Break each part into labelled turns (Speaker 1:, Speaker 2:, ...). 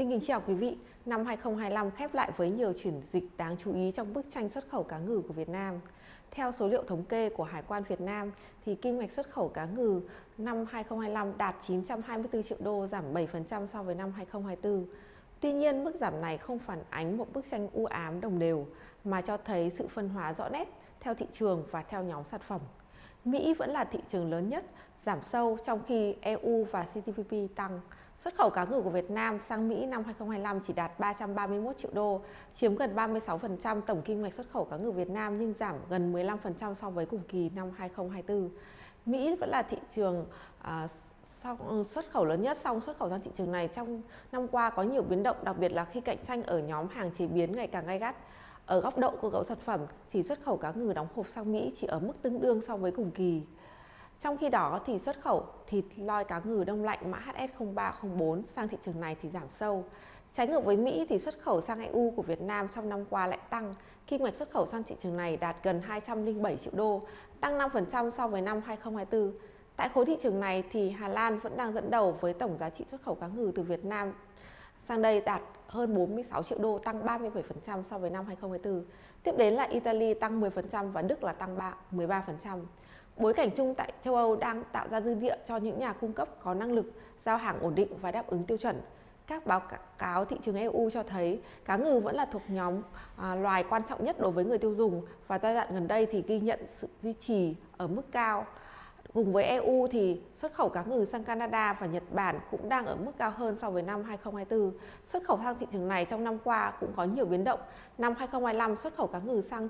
Speaker 1: Xin kính chào quý vị. Năm 2025 khép lại với nhiều chuyển dịch đáng chú ý trong bức tranh xuất khẩu cá ngừ của Việt Nam. Theo số liệu thống kê của Hải quan Việt Nam, thì kim ngạch xuất khẩu cá ngừ năm 2025 đạt 924 triệu đô, giảm 7% so với năm 2024. Tuy nhiên, mức giảm này không phản ánh một bức tranh u ám đồng đều, mà cho thấy sự phân hóa rõ nét theo thị trường và theo nhóm sản phẩm. Mỹ vẫn là thị trường lớn nhất, giảm sâu, trong khi EU và CPTPP tăng. Xuất khẩu cá ngừ của Việt Nam sang Mỹ năm 2025 chỉ đạt 331 triệu đô, chiếm gần 36% tổng kim ngạch xuất khẩu cá ngừ Việt Nam nhưng giảm gần 15% so với cùng kỳ năm 2024. Mỹ vẫn là thị trường xuất khẩu lớn nhất, song xuất khẩu sang thị trường này trong năm qua có nhiều biến động, đặc biệt là khi cạnh tranh ở nhóm hàng chế biến ngày càng gay gắt. Ở góc độ cơ cấu sản phẩm thì xuất khẩu cá ngừ đóng hộp sang Mỹ chỉ ở mức tương đương so với cùng kỳ. Trong khi đó thì xuất khẩu thịt loi cá ngừ đông lạnh mã HS0304 sang thị trường này thì giảm sâu. Trái ngược với Mỹ thì xuất khẩu sang EU của Việt Nam trong năm qua lại tăng. Kim ngạch xuất khẩu sang thị trường này đạt gần 207 triệu đô, tăng 5% so với năm 2024. Tại khối thị trường này thì Hà Lan vẫn đang dẫn đầu với tổng giá trị xuất khẩu cá ngừ từ Việt Nam sang đây đạt hơn 46 triệu đô, tăng 37% so với năm 2024. Tiếp đến là Italy tăng 10% và Đức là tăng 13%. Bối cảnh chung tại châu Âu đang tạo ra dư địa cho những nhà cung cấp có năng lực giao hàng ổn định và đáp ứng tiêu chuẩn. Các báo cáo thị trường EU cho thấy cá ngừ vẫn là thuộc nhóm loài quan trọng nhất đối với người tiêu dùng, và giai đoạn gần đây thì ghi nhận sự duy trì ở mức cao. Cùng với EU thì xuất khẩu cá ngừ sang Canada và Nhật Bản cũng đang ở mức cao hơn so với năm 2024. Xuất khẩu sang thị trường này trong năm qua cũng có nhiều biến động. Năm 2025 xuất khẩu cá ngừ sang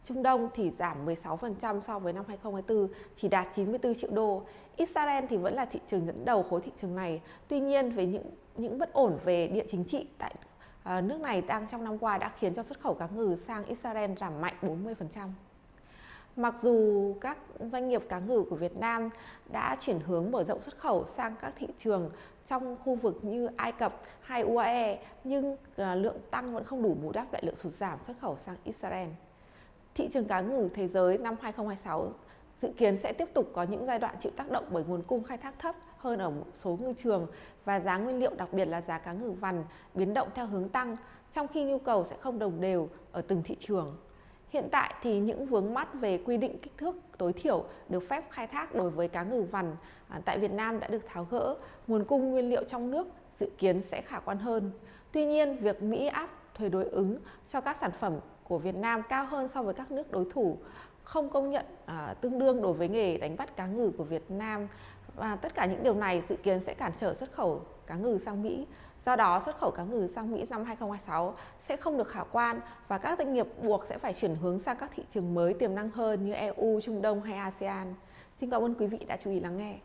Speaker 1: Trung Đông thì giảm 16% so với năm 2024, chỉ đạt 94 triệu đô. Israel thì vẫn là thị trường dẫn đầu khối thị trường này. Tuy nhiên, với những bất ổn về địa chính trị tại nước này đang trong năm qua đã khiến cho xuất khẩu cá ngừ sang Israel giảm mạnh 40%. Mặc dù các doanh nghiệp cá ngừ của Việt Nam đã chuyển hướng mở rộng xuất khẩu sang các thị trường trong khu vực như Ai Cập hay UAE, nhưng lượng tăng vẫn không đủ bù đắp lại lượng sụt giảm xuất khẩu sang Israel. Thị trường cá ngừ thế giới năm 2026 dự kiến sẽ tiếp tục có những giai đoạn chịu tác động bởi nguồn cung khai thác thấp hơn ở một số ngư trường và giá nguyên liệu, đặc biệt là giá cá ngừ vằn biến động theo hướng tăng, trong khi nhu cầu sẽ không đồng đều ở từng thị trường. Hiện tại thì những vướng mắc về quy định kích thước tối thiểu được phép khai thác đối với cá ngừ vằn tại Việt Nam đã được tháo gỡ, nguồn cung nguyên liệu trong nước dự kiến sẽ khả quan hơn. Tuy nhiên, việc Mỹ áp thuế đối ứng cho các sản phẩm của Việt Nam cao hơn so với các nước đối thủ, không công nhận tương đương đối với nghề đánh bắt cá ngừ của Việt Nam, và tất cả những điều này dự kiến sẽ cản trở xuất khẩu cá ngừ sang Mỹ. Do đó, xuất khẩu cá ngừ sang Mỹ năm 2026 sẽ không được khả quan và các doanh nghiệp buộc sẽ phải chuyển hướng sang các thị trường mới tiềm năng hơn như EU, Trung Đông hay ASEAN. Xin cảm ơn quý vị đã chú ý lắng nghe.